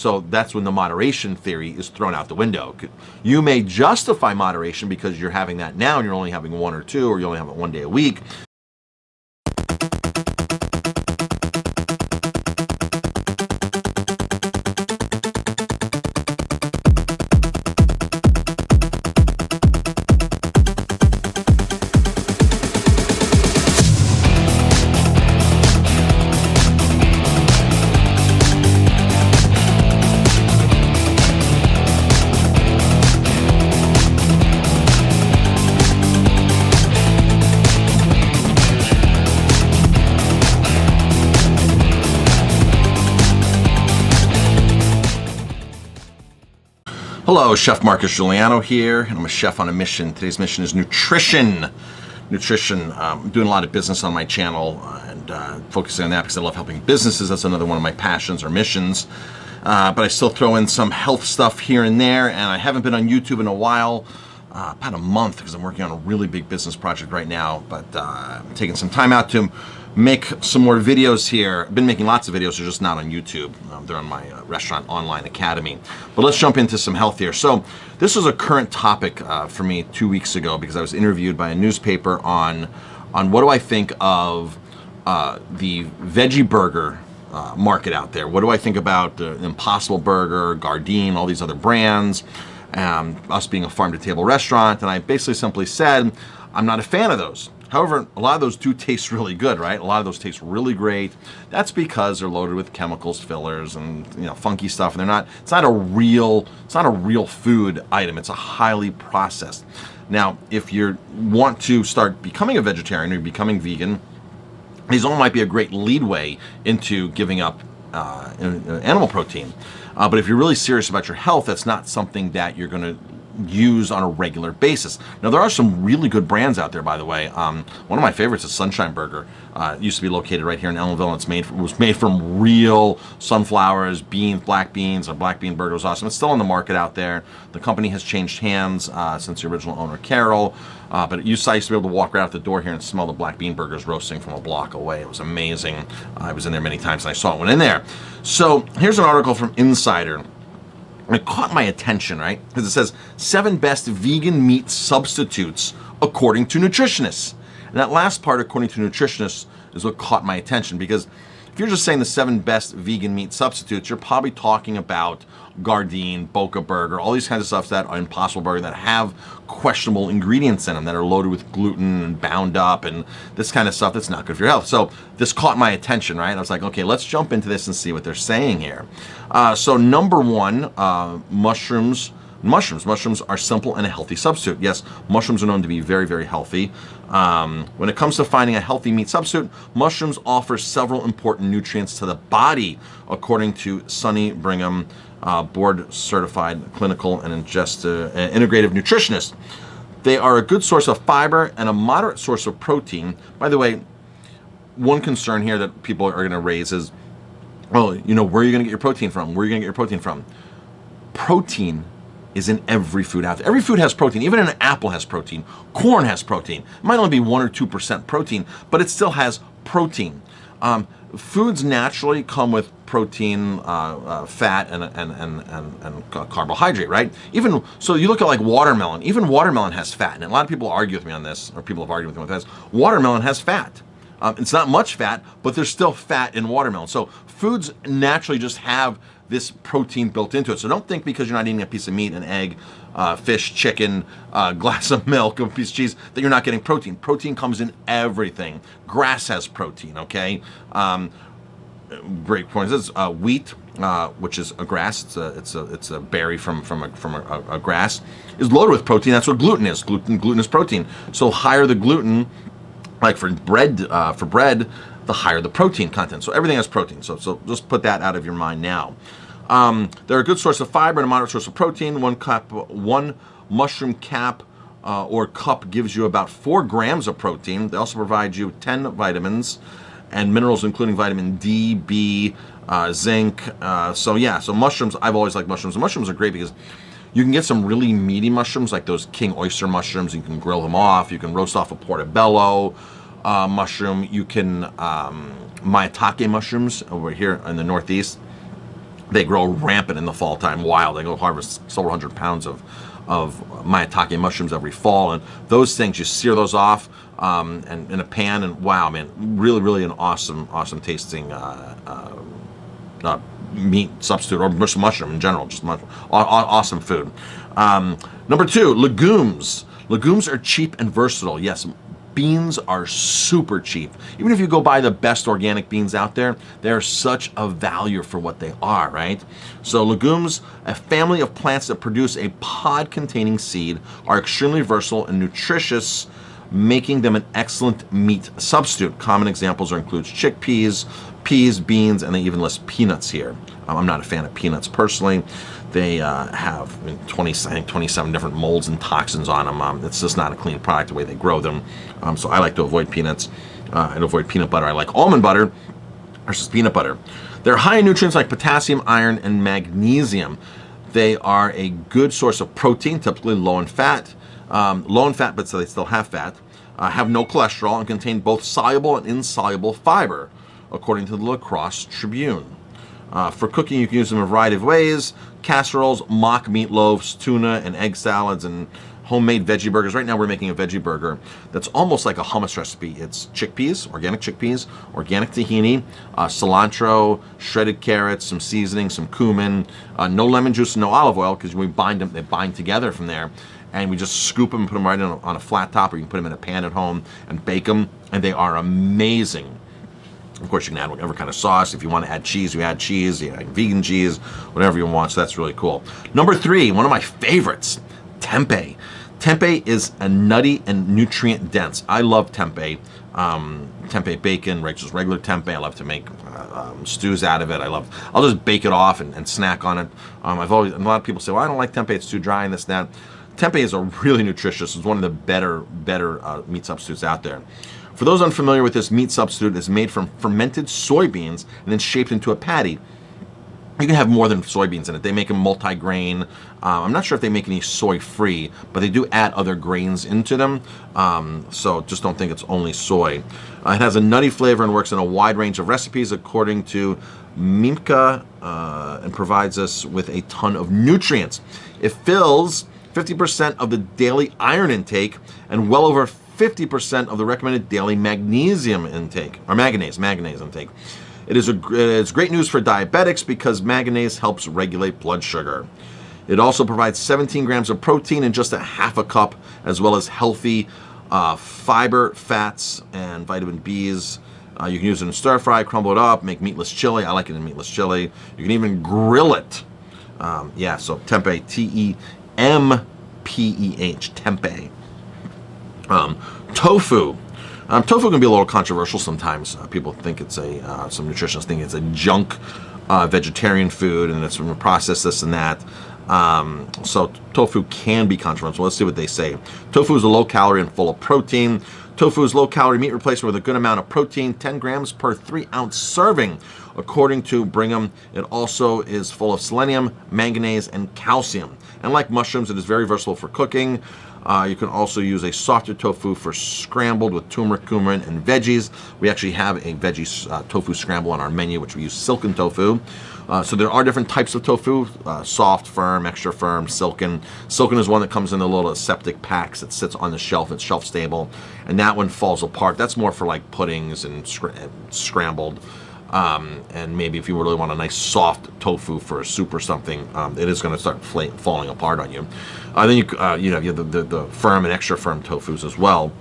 So that's when the moderation theory is thrown out the window. You may justify moderation because you're having that now and you're only having one or two, or you only have it one day a week. Hello, Chef Marcus Guiliano here, and I'm a chef on a mission. Today's mission is nutrition. I'm doing a lot of business on my channel and focusing on that because I love helping businesses. That's another one of my passions or missions. But I still throw in some health stuff here and there, and I haven't been on YouTube in a while, about a month, because I'm working on a really big business project right now. But I'm taking some time out to make some more videos here. I've been making lots of videos, they're just not on YouTube. They're on my Restaurant Online Academy. But let's jump into some health here. So this was a current topic for me 2 weeks ago because I was interviewed by a newspaper on what do I think of the veggie burger market out there. What do I think about the Impossible Burger, Gardein, all these other brands, us being a farm-to-table restaurant. And I basically simply said, I'm not a fan of those. However, a lot of those do taste really good, right? A lot of those taste really great. That's because they're loaded with chemicals, fillers, and funky stuff. And they're not. It's not a real food item. It's a highly processed. Now, if you want to start becoming a vegetarian or becoming vegan, these all might be a great leadway into giving up animal protein. But if you're really serious about your health, that's not something that you're going to use on a regular basis. Now, there are some really good brands out there, by the way. One of my favorites is Sunshine Burger. It used to be located right here in Ellenville, and it was made from real sunflowers, beans, black beans. A black bean burger was awesome. It's still on the market out there. The company has changed hands since the original owner, Carol. But I used to be able to walk right out the door here and smell the black bean burgers roasting from a block away. It was amazing. I was in there many times, and I saw it when in there. So here's an article from Insider. It caught my attention, right? Because it says 7 best vegan meat substitutes according to nutritionists. And that last part, according to nutritionists, is what caught my attention, because if you're just saying the 7 best vegan meat substitutes, you're probably talking about Gardein, Boca Burger, all these kinds of stuff that are Impossible Burger that have questionable ingredients in them that are loaded with gluten and bound up and this kind of stuff that's not good for your health. So this caught my attention, right? I was like, okay, let's jump into this and see what they're saying here. So number one, mushrooms. Mushrooms are simple and a healthy substitute. Yes, mushrooms are known to be very, very healthy. When it comes to finding a healthy meat substitute, mushrooms offer several important nutrients to the body, according to Sunny Brigham, board-certified clinical and integrative nutritionist. They are a good source of fiber and a moderate source of protein. By the way, one concern here that people are going to raise is, well, where are you going to get your protein from? Where are you going to get your protein from? Protein is in every food out there. Every food has protein. Even an apple has protein. Corn has protein. It might only be 1 or 2% protein, but it still has protein. Foods naturally come with protein, fat, and carbohydrate, right? Even so, you look at like watermelon. Even watermelon has fat in it. A lot of people argue with me on this, or people have argued with me on this. Watermelon has fat. It's not much fat, but there's still fat in watermelon. So foods naturally just have this protein built into it. So don't think because you're not eating a piece of meat, an egg, fish, chicken, glass of milk, a piece of cheese, that you're not getting protein. Protein comes in everything. Grass has protein, okay? Great point. This is wheat, which is a grass. It's a berry from a grass, is loaded with protein. That's what gluten is. Gluten is protein. So higher the gluten, like for bread, the higher the protein content. So everything has protein. So just put that out of your mind now. They're a good source of fiber and a moderate source of protein. One mushroom cap or cup gives you about 4 grams of protein. They also provide you 10 vitamins and minerals, including vitamin D, B, zinc. So mushrooms, I've always liked mushrooms. And mushrooms are great because you can get some really meaty mushrooms, like those king oyster mushrooms. You can grill them off. You can roast off a portobello mushroom. You can maitake mushrooms over here in the Northeast. They grow rampant in the fall time, wild. They go harvest several hundred pounds of maitake mushrooms every fall, and those things, you sear those off and in a pan, and wow, man, really an awesome tasting meat substitute, or just mushroom in general, just awesome food. Number 2, legumes. Legumes are cheap and versatile. Yes, beans are super cheap. Even if you go buy the best organic beans out there, they're such a value for what they are, right? So legumes, a family of plants that produce a pod-containing seed, are extremely versatile and nutritious, making them an excellent meat substitute. Common examples includes chickpeas, peas, beans, and they even list peanuts here. I'm not a fan of peanuts personally. They have 27 different molds and toxins on them. It's just not a clean product the way they grow them. So I like to avoid peanuts and avoid peanut butter. I like almond butter versus peanut butter. They're high in nutrients like potassium, iron, and magnesium. They are a good source of protein, typically low in fat, but so they still have fat, have no cholesterol, and contain both soluble and insoluble fiber, according to the La Crosse Tribune. For cooking, you can use them in a variety of ways: casseroles, mock meatloaves, tuna and egg salads, and homemade veggie burgers. Right now we're making a veggie burger that's almost like a hummus recipe. It's chickpeas, organic tahini, cilantro, shredded carrots, some seasoning, some cumin, no lemon juice, no olive oil, because when we bind them, they bind together from there. And we just scoop them and put them right on a flat top, or you can put them in a pan at home and bake them, and they are amazing. Of course, you can add whatever kind of sauce. If you want to add cheese, you add cheese. You add vegan cheese, whatever you want. So that's really cool. Number 3, one of my favorites, tempeh. Tempeh is a nutty and nutrient dense. I love tempeh. Tempeh bacon, just regular tempeh. I love to make stews out of it. I'll just bake it off and snack on it. A lot of people say, well, I don't like tempeh. It's too dry and this and that. Tempeh is a really nutritious. It's one of the better meat substitutes out there. For those unfamiliar with this meat substitute, it's made from fermented soybeans and then shaped into a patty. You can have more than soybeans in it. They make them multi-grain. I'm not sure if they make any soy-free, but they do add other grains into them. So just don't think it's only soy. It has a nutty flavor and works in a wide range of recipes, according to Mimka, and provides us with a ton of nutrients. It fills 50% of the daily iron intake and well over 50% of the recommended daily magnesium intake, or manganese intake. It's great news for diabetics because manganese helps regulate blood sugar. It also provides 17 grams of protein in just a half a cup, as well as healthy fiber, fats, and vitamin Bs. You can use it in stir fry, crumble it up, make meatless chili. I like it in meatless chili. You can even grill it. So tempeh, Tempeh, tempeh. Tofu. Tofu can be a little controversial sometimes. People think it's some nutritionists think it's a junk vegetarian food, and it's from a process this and that. So tofu can be controversial. Let's see what they say. Tofu is a low calorie and full of protein. Tofu is low calorie meat replacement with a good amount of protein, 10 grams per 3-ounce serving. According to Brigham, it also is full of selenium, manganese, and calcium. And like mushrooms, it is very versatile for cooking. You can also use a softer tofu for scrambled with turmeric, cumin, and veggies. We actually have a veggie tofu scramble on our menu, which we use silken tofu. So there are different types of tofu: soft, firm, extra firm, silken. Silken is one that comes in the little aseptic packs that sits on the shelf. It's shelf stable, and that one falls apart. That's more for like puddings and scrambled. And maybe if you really want a nice soft tofu for a soup or something, it is going to start falling apart on you. Then you have the firm and extra firm tofus as well.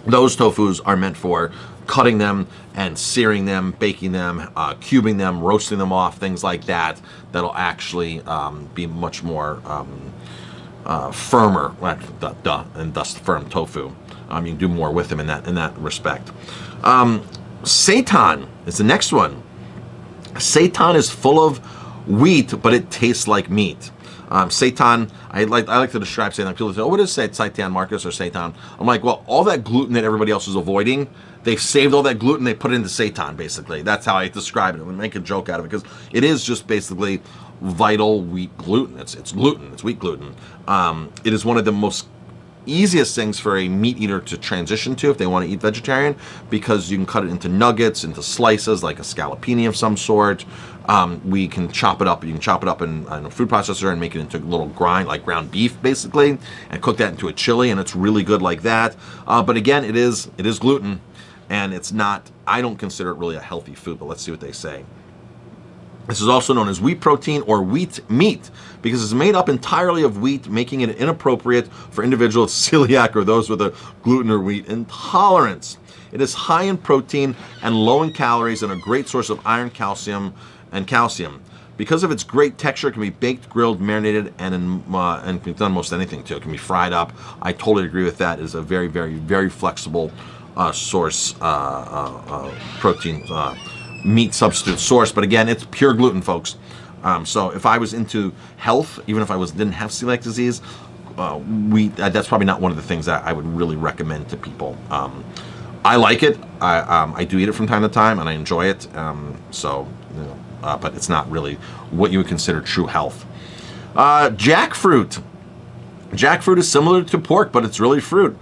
Those tofus are meant for cutting them and searing them, baking them, cubing them, roasting them off, things like that. That'll actually be much more firmer, and thus firm tofu. You can do more with them in that respect. Seitan is the next one. Seitan is full of wheat, but it tastes like meat. Seitan, I like to describe Seitan. People say, "Oh, what is Seitan, Marcus, or Seitan?" I'm like, well, all that gluten that everybody else is avoiding, they've saved all that gluten, they put it into Seitan, basically. That's how I describe it. We make a joke out of it, because it is just basically vital wheat gluten. It's gluten. It's wheat gluten. It is one of the most easiest things for a meat eater to transition to if they want to eat vegetarian, because you can cut it into nuggets, into slices, like a scallopini of some sort. We can chop it up. You can chop it up in a food processor and make it into little like ground beef, basically, and cook that into a chili, and it's really good like that. But again, it is gluten, and it's not, I don't consider it really a healthy food, but let's see what they say. This is also known as wheat protein or wheat meat because it's made up entirely of wheat, making it inappropriate for individuals with celiac or those with a gluten or wheat intolerance. It is high in protein and low in calories and a great source of iron, calcium. Because of its great texture, it can be baked, grilled, marinated, and can be done most anything too. It can be fried up. I totally agree with that. It is a very, very, very flexible source protein meat substitute source, but again, it's pure gluten, folks. So if I was into health, even if I didn't have celiac disease, wheat, that's probably not one of the things that I would really recommend to people. I like it. I do eat it from time to time, and I enjoy it. But it's not really what you would consider true health. Jackfruit. Jackfruit is similar to pork, but it's really fruit.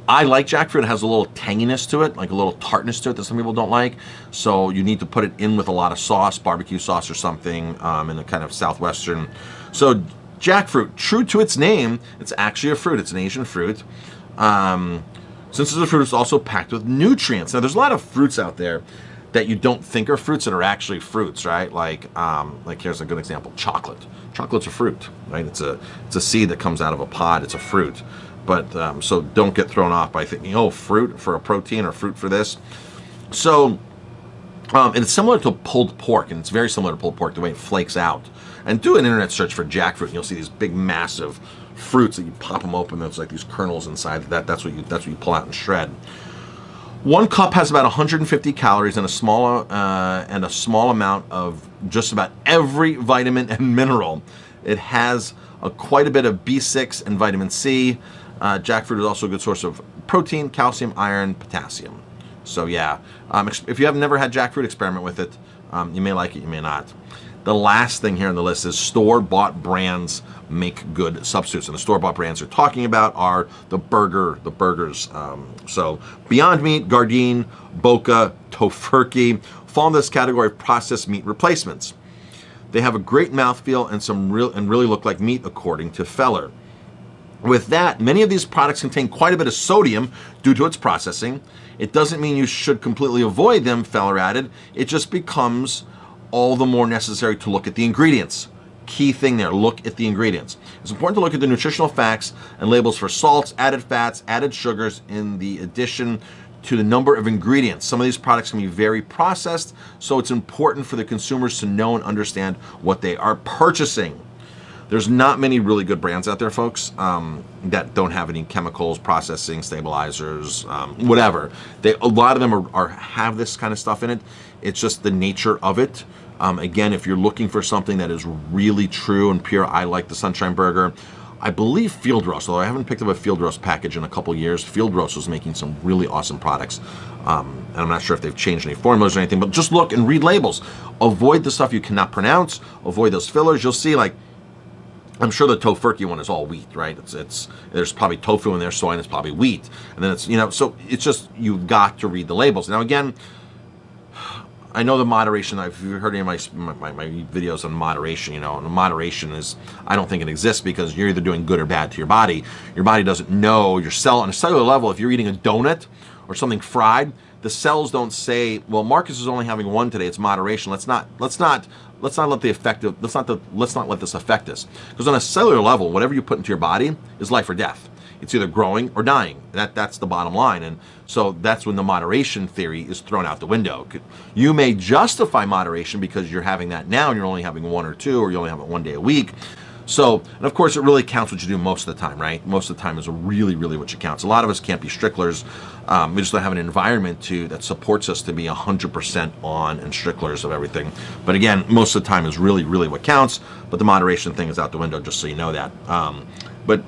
I like jackfruit. It has a little tanginess to it, like a little tartness to it that some people don't like. So you need to put it in with a lot of sauce, barbecue sauce or something, in a kind of southwestern. So jackfruit, true to its name, it's actually a fruit. It's an Asian fruit. Since it's a fruit, it's also packed with nutrients. Now, there's a lot of fruits out there that you don't think are fruits that are actually fruits, right? Like here's a good example: chocolate. Chocolate's a fruit, right? It's a seed that comes out of a pod. It's a fruit. But so don't get thrown off by thinking, oh, fruit for a protein or fruit for this. So, and it's similar to pulled pork, and it's very similar to pulled pork, the way it flakes out. And do an internet search for jackfruit, and you'll see these big, massive fruits that you pop them open. There's like these kernels inside. That's what you pull out and shred. 1 cup has about 150 calories and a small amount of just about every vitamin and mineral. It has quite a bit of B6 and vitamin C. Jackfruit is also a good source of protein, calcium, iron, potassium. So yeah, if you have never had jackfruit, experiment with it. You may like it, you may not. The last thing here on the list is store-bought brands make good substitutes, and the store-bought brands we're talking about are the burgers. So Beyond Meat, Gardein, Boca, Tofurkey fall in this category of processed meat replacements. They have a great mouthfeel and really look like meat, according to Feller. With that, many of these products contain quite a bit of sodium due to its processing. It doesn't mean you should completely avoid them, Feller added. It just becomes all the more necessary to look at the ingredients. Key thing there, look at the ingredients. It's important to look at the nutritional facts and labels for salts, added fats, added sugars in the addition to the number of ingredients. Some of these products can be very processed, so it's important for the consumers to know and understand what they are purchasing. There's not many really good brands out there, folks, that don't have any chemicals, processing, stabilizers, whatever. A lot of them have this kind of stuff in it. It's just the nature of it. Again, if you're looking for something that is really true and pure, I like the Sunshine Burger. I believe Field Roast, although I haven't picked up a Field Roast package in a couple years, Field Roast was making some really awesome products. And I'm not sure if they've changed any formulas or anything, but just look and read labels. Avoid the stuff you cannot pronounce. Avoid those fillers. You'll see, like, I'm sure the Tofurkey one is all wheat, right? There's probably tofu in there, soy, and it's probably wheat. And then so it's just, you've got to read the labels. Now, again, I know the moderation, if you've heard any of my videos on moderation, and moderation is, I don't think it exists because you're either doing good or bad to your body. Your body doesn't know, on a cellular level, if you're eating a donut or something fried, the cells don't say, well, Marcus is only having one today, it's moderation. Let's not let this affect us. Because on a cellular level, whatever you put into your body is life or death. It's either growing or dying. That's the bottom line. And so that's when the moderation theory is thrown out the window. You may justify moderation because you're having that now and you're only having one or two, or you only have it one day a week. So, and of course, it really counts what you do most of the time, right? Most of the time is really, really what you counts. A lot of us can't be strictlers. We just don't have an environment that supports us to be 100% on and strictlers of everything. But again, most of the time is really, really what counts. But the moderation thing is out the window, just so you know that. But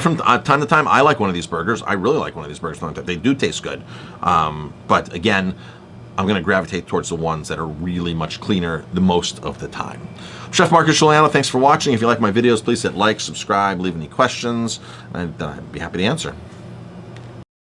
from time to time, I like one of these burgers. I really like one of these burgers. They do taste good. But again, I'm going to gravitate towards the ones that are really much cleaner the most of the time. Chef Marcus Guiliano, thanks for watching. If you like my videos, please hit like, subscribe, leave any questions, and I'd be happy to answer.